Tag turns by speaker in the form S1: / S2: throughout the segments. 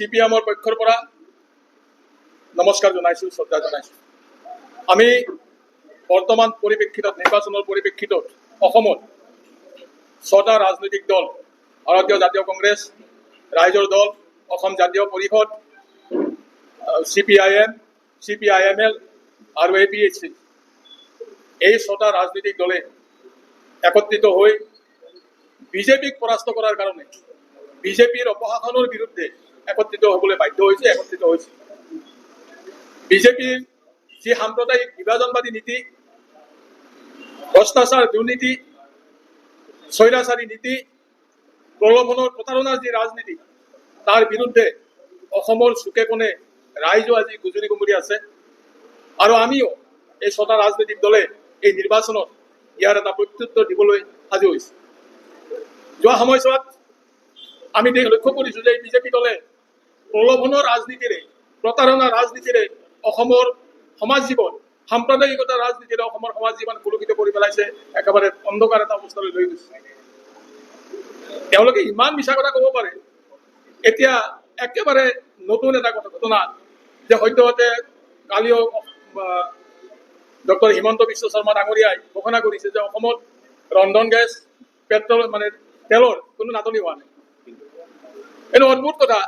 S1: CPM-ৰ পক্ষৰ পৰা নমস্কাৰ জনাইছোঁ, শ্ৰদ্ধা জনাইছোঁ। আমি বৰ্তমান পৰিপ্ৰেক্ষিতত, নিৰ্বাচনৰ পৰিপ্ৰেক্ষিতত অসমত 6টা ৰাজনৈতিক দল, ভাৰতীয় জাতীয় কংগ্ৰেছ, ৰাইজৰ দল, অসম জাতীয় পৰিষদ, CPIM, CPIML আৰু APHC, এই 6টা ৰাজনৈতিক দলে একত্ৰিত হৈ বিজেপিক পৰাস্ত কৰাৰ কাৰণে বিজেপিৰ অপশাসনৰ বিৰুদ্ধে একত্ৰিত হ'বলৈ বাধ্য হৈছে, একত্ৰিত হৈছে। বিজেপিৰ যি সাম্প্ৰদায়িক বিভাজনবাদী নীতি, ভ্ৰষ্টাচাৰ, দুৰ্নীতি, স্বৈৰাচাৰী নীতি, প্ৰলোভনৰ প্ৰতাৰণাৰ যি ৰাজনীতি, তাৰ বিৰুদ্ধে অসমৰ চুকে কোণে ৰাইজো আজি গুজৰি গুমৰি আছে। আৰু আমিও এই 6টা ৰাজনৈতিক দলে এই নিৰ্বাচনত ইয়াৰ এটা প্ৰত্যুত্তৰ দিবলৈ সাজু হৈছে। যোৱা সময়ছোৱাত আমি লক্ষ্য কৰিছোঁ যে বিজেপি দলে প্ৰলোভনৰ ৰাজনীতিৰে, প্ৰতাৰণাৰ ৰাজনীতিৰে অসমৰ সমাজ জীৱন, সাম্প্ৰদায়িকতাৰ ৰাজনীতিৰে অসমৰ সমাজ জীৱন কলুষিত কৰি পেলাইছে, একেবাৰে অন্ধকাৰ এটা অৱস্থালৈ লৈ গৈছে। তেওঁলোকে ইমান মিছা কথা ক'ব পাৰে। এতিয়া একেবাৰে নতুন এটা ঘটনা যে সদ্যহতে কালিও ডক্টৰ হিমন্ত বিশ্ব শৰ্মা ডাঙৰীয়াই ঘোষণা কৰিছে যে অসমত ৰন্ধন গেছ, পেট্ৰল মানে তেলৰ কোনো নাটনি হোৱা নাই। এইটো অদ্ভুত কথা।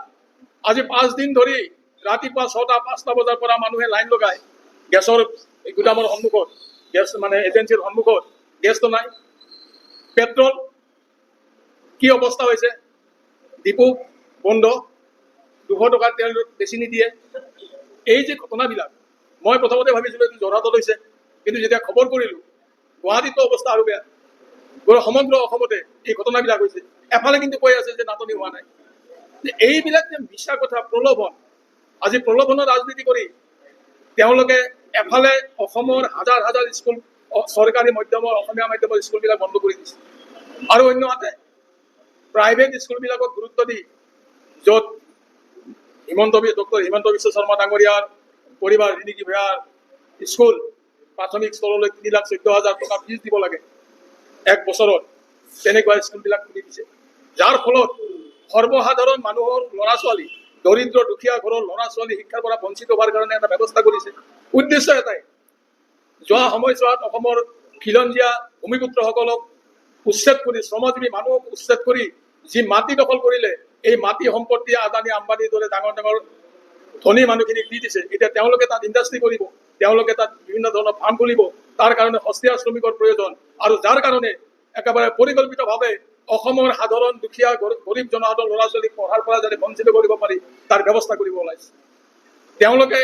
S1: আজি 5 দিন ধৰি ৰাতিপুৱা 6টা-5টা বজাৰ পৰা মানুহে লাইন লগাই গেছৰ গুদামৰ সন্মুখত, গেছ মানে এজেঞ্চিৰ সন্মুখত, গেছটো নাই। পেট্ৰল কি অৱস্থা হৈছে, ডিপু বন্ধ, 200 টকাৰ তেল বেছি নিদিয়ে। এই যে ঘটনাবিলাক, মই প্ৰথমতে ভাবিছিলোঁ এইটো যোৰহাটত হৈছে, কিন্তু যেতিয়া খবৰ কৰিলোঁ গুৱাহাটীতো অৱস্থা আৰু বেয়া। সমগ্ৰ অসমতে এই ঘটনাবিলাক হৈছে। এফালে কিন্তু কৈ আছে যে নাটনি হোৱা নাই। এইবিলাক যে মিছা কথা, প্ৰলোভন, আজি প্ৰলোভনৰ ৰাজনীতি কৰি তেওঁলোকে এফালে অসমৰ হাজাৰ হাজাৰ স্কুল, চৰকাৰী মাধ্যমৰ, অসমীয়া মাধ্যমৰ স্কুলবিলাক বন্ধ কৰি দিছে, আৰু অন্যহাতে প্ৰাইভেট স্কুলবিলাকক গুৰুত্ব দি য'ত ডক্টৰ হিমন্ত বিশ্ব শৰ্মা ডাঙৰীয়াৰ পৰিবাৰ ৰিণিকী ভূঞাৰ স্কুল প্ৰাথমিক স্তৰলৈ 3,14,000 টকা ফিজ দিব লাগে 1 বছৰত, তেনেকুৱা স্কুলবিলাক খুলি দিছে। যাৰ ফলত সৰ্বসাধাৰণ মানুহৰ ল'ৰা ছোৱালী, দৰিদ্ৰ দুখীয়া ঘৰৰ ল'ৰা ছোৱালী শিক্ষাৰ পৰা বঞ্চিত হোৱাৰ কাৰণে এটা ব্যৱস্থা কৰিছে। উদ্দেশ্য এটাই, যোৱা সময়ছোৱাত অসমৰ খিলঞ্জীয়া ভূমিপুত্ৰসকলক উচ্ছেদ কৰি, শ্ৰমজীৱী মানুহক উচ্ছেদ কৰি যি মাটি দখল কৰিলে, এই মাটি সম্পত্তি আদানী আম্বানীৰ দৰে ডাঙৰ ডাঙৰ ধনী মানুহখিনিক দি দিছে। এতিয়া তেওঁলোকে তাত ইণ্ডাষ্ট্ৰি কৰিব, তেওঁলোকে তাত বিভিন্ন ধৰণৰ ফাৰ্ম খুলিব। তাৰ কাৰণে সস্তীয়া শ্ৰমিকৰ প্ৰয়োজন, আৰু যাৰ কাৰণে একেবাৰে পৰিকল্পিতভাৱে অসমৰ সাধাৰণ দুখীয়া গৰীব জনসাধাৰণ ল'ৰা ছোৱালীক পঢ়াৰ পৰা যাতে বঞ্চিত কৰিব পাৰি তাৰ ব্যৱস্থা কৰিব ওলাইছে। তেওঁলোকে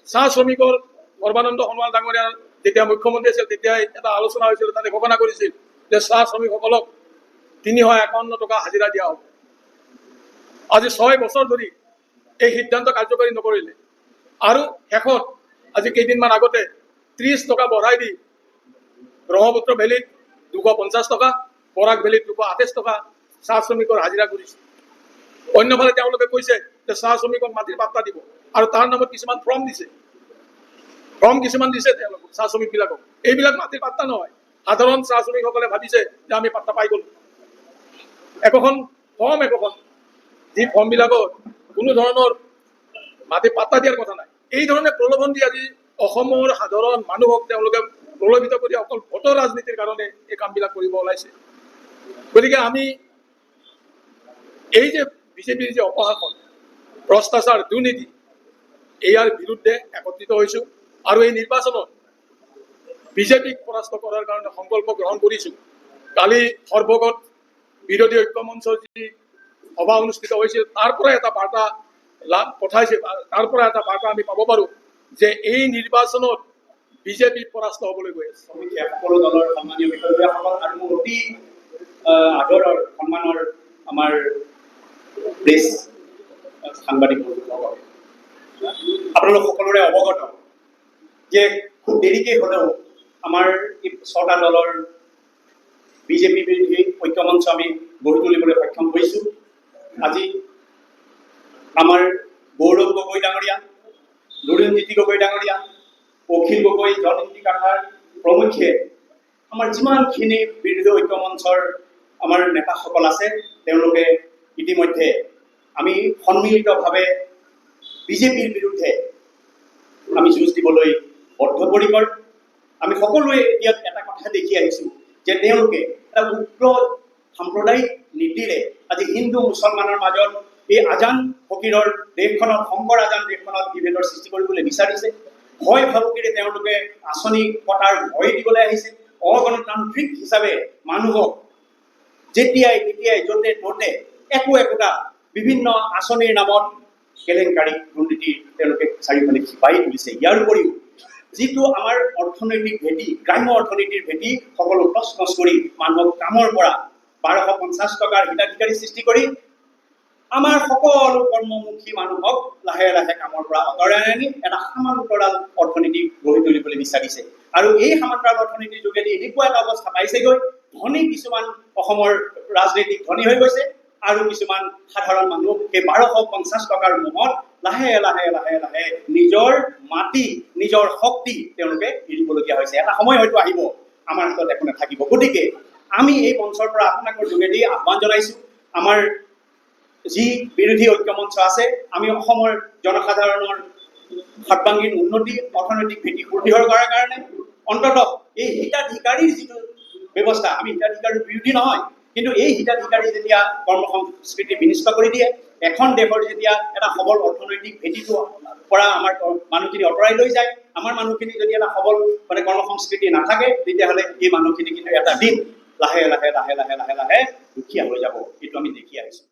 S1: চাহ শ্ৰমিকৰ সৰ্বানন্দ সোণোৱাল ডাঙৰীয়াৰ যেতিয়া মুখ্যমন্ত্ৰী আছিল, তেতিয়াই এটা আলোচনা হৈছিল, তাতে ঘোষণা কৰিছিল যে চাহ শ্ৰমিকসকলক 351 টকা হাজিৰা দিয়া হ'ব। আজি 6 বছৰ ধৰি এই সিদ্ধান্ত কাৰ্যকৰী নকৰিলে, আৰু শেষত আজি কেইদিনমান আগতে 30 টকা বঢ়াই দি ব্ৰহ্মপুত্ৰ ভেলীত 250 টকা, বৰাক ভেলীত 228 টকা চাহ শ্ৰমিকৰ হাজিৰা কৰিছে। অন্যফালে তেওঁলোকে কৈছে যে চাহ শ্ৰমিকক মাটিৰ পাত্তা দিব, আৰু তাৰ নামত কিছুমান ফৰ্ম দিছে, তেওঁলোকক চাহ শ্ৰমিকবিলাকক। এইবিলাক মাটিৰ পাত্তা নহয়। সাধাৰণ চাহ শ্ৰমিকসকলে ভাবিছে যে আমি পাত্তা পাই গ'লো। একোখন যি ফৰ্মবিলাকত কোনো ধৰণৰ মাটি পাত্তা দিয়াৰ কথা নাই। এই ধৰণে প্ৰলোভন দি আজি অসমৰ সাধাৰণ মানুহক তেওঁলোকে প্ৰলোভিত কৰি অকল ভোটৰ ৰাজনীতিৰ কাৰণে এই কামবিলাক কৰিব ওলাইছে। গতিকে আমি এই যে বিজেপিৰ যে অপশাসন, ভ্ৰষ্টাচাৰ, দুৰ্নীতি, ইয়াৰ বিৰুদ্ধে একত্ৰিত হৈছোঁ, আৰু এই নিৰ্বাচনত বিজেপিক পৰাস্ত কৰাৰ কাৰণে সংকল্প গ্ৰহণ কৰিছোঁ। কালি সৰ্বগত বিৰোধী ঐক্য মঞ্চৰ যি সভা অনুষ্ঠিত হৈছিল, তাৰ পৰা এটা বাৰ্তা পঠাইছিল, তাৰ পৰা এটা বাৰ্তা আমি পাব পাৰোঁ যে এই নিৰ্বাচনত বিজেপি পৰাস্ত হ'বলৈ গৈ আছে।
S2: সকলো দলৰ সন্মানীয় বিষয়ববীয়াসকল আৰু অতি আদৰৰ সন্মানৰ আমাৰ প্ৰেছ সাংবাদিক বন্ধুসকল, আপোনালোক সকলোৰে অৱগত যে খুব দেৰিকৈ হ'লেও আমাৰ এই 6টা দলৰ বিজেপি বিৰোধী ঐক্য মঞ্চ আমি গঢ়ি তুলিবলৈ সক্ষম হৈছোঁ। আজি আমাৰ গৌৰৱ গগৈ ডাঙৰীয়া, লুৰিণজ্যোতি গগৈ ডাঙৰীয়া, অখিল গগৈ, জননীতি কাঠাৰ প্ৰমুখ্যে আমাৰ যিমানখিনি বিৰোধী ঐক্য মঞ্চৰ আমাৰ নেতাসকল আছে, তেওঁলোকে ইতিমধ্যে আমি সন্মিলিতভাৱে বিজেপিৰ বিৰুদ্ধে আমি যুঁজ দিবলৈ বদ্ধপৰিকৰ। আমি সকলোৱে ইয়াত এটা কথা দেখি আহিছোঁ যে তেওঁলোকে এটা উগ্ৰ সাম্প্ৰদায়িক নীতিৰে আজি হিন্দু মুছলমানৰ মাজত এই আজান ফকীৰৰ দেশখনত, শংকৰ আজান দেশখনত বিভেদৰ সৃষ্টি কৰিবলৈ বিচাৰিছে। ভয় ভাবুকিৰে তেওঁলোকে আঁচনি পতাৰ ভয় দিবলৈ আহিছে। অগণতান্ত্ৰিক হিচাপে মানুহক যেতিয়াই তেতিয়াই য'তে ত'তে একোটা বিভিন্ন আঁচনিৰ নামত কেলেংকাৰী দুৰ্নীতি তেওঁলোকে চাৰিওফালে শিপাই তুলিছে। ইয়াৰ উপৰিও যিটো আমাৰ অৰ্থনৈতিক ভেটি, গ্ৰাম্য অৰ্থনীতিৰ ভেটি সকলো তছ নছ কৰি মানুহক কামৰ পৰা 1250 টকাৰ হিতাধিকাৰী সৃষ্টি কৰি আমাৰ সকলো কৰ্মমুখী মানুহক লাহে লাহে কামৰ পৰা আঁতৰাই আনি এটা সমান্তৰাল অৰ্থনীতি গঢ়ি তুলিবলৈ বিচাৰিছে। আৰু এই সমান্তৰাল অৰ্থনীতিৰ যোগেদি এনেকুৱা এটা অৱস্থা পাইছেগৈ, ধনী কিছুমান অসমৰ ৰাজনৈতিক ধনী হৈ গৈছে আৰু কিছুমান সাধাৰণ মানুহ সেই 1250 টকাৰ মোহত লাহে লাহে লাহে লাহে নিজৰ মাটি, নিজৰ শক্তি তেওঁলোকে এৰিবলগীয়া হৈছে। এটা সময় হয়তো আহিব আমাৰ হাতত একো নাথাকিব। গতিকে আমি এই মঞ্চৰ পৰা আপোনালোকৰ যোগেদি আহ্বান জনাইছোঁ, আমাৰ যি বিৰোধী ঐক্য মঞ্চ আছে, আমি অসমৰ জনসাধাৰণৰ সৰ্বাংগীন উন্নতি, অৰ্থনৈতিক ভেটি সুদৃঢ় কৰাৰ কাৰণে অন্ততঃ এই হিতাধিকাৰীৰ যিটো ব্যৱস্থা, আমি হিতাধিকাৰীৰ বিৰোধী নহয়, কিন্তু এই হিতাধিকাৰী যেতিয়া কৰ্ম সংস্কৃতি বিনিষ্ট কৰি দিয়ে, এখন দেশৰ যেতিয়া এটা সবল অৰ্থনৈতিক ভেটিটো পৰা আমাৰ মানুহখিনি আঁতৰাই লৈ যায়, আমাৰ মানুহখিনি যদি এটা সবল কৰ্ম সংস্কৃতি নাথাকে, তেতিয়াহ'লে এই মানুহখিনি কিন্তু এটা দিন লাহে লাহে লাহে লাহে লাহে লাহে দুখীয়া হৈ যাব। এইটো আমি দেখি আহিছোঁ।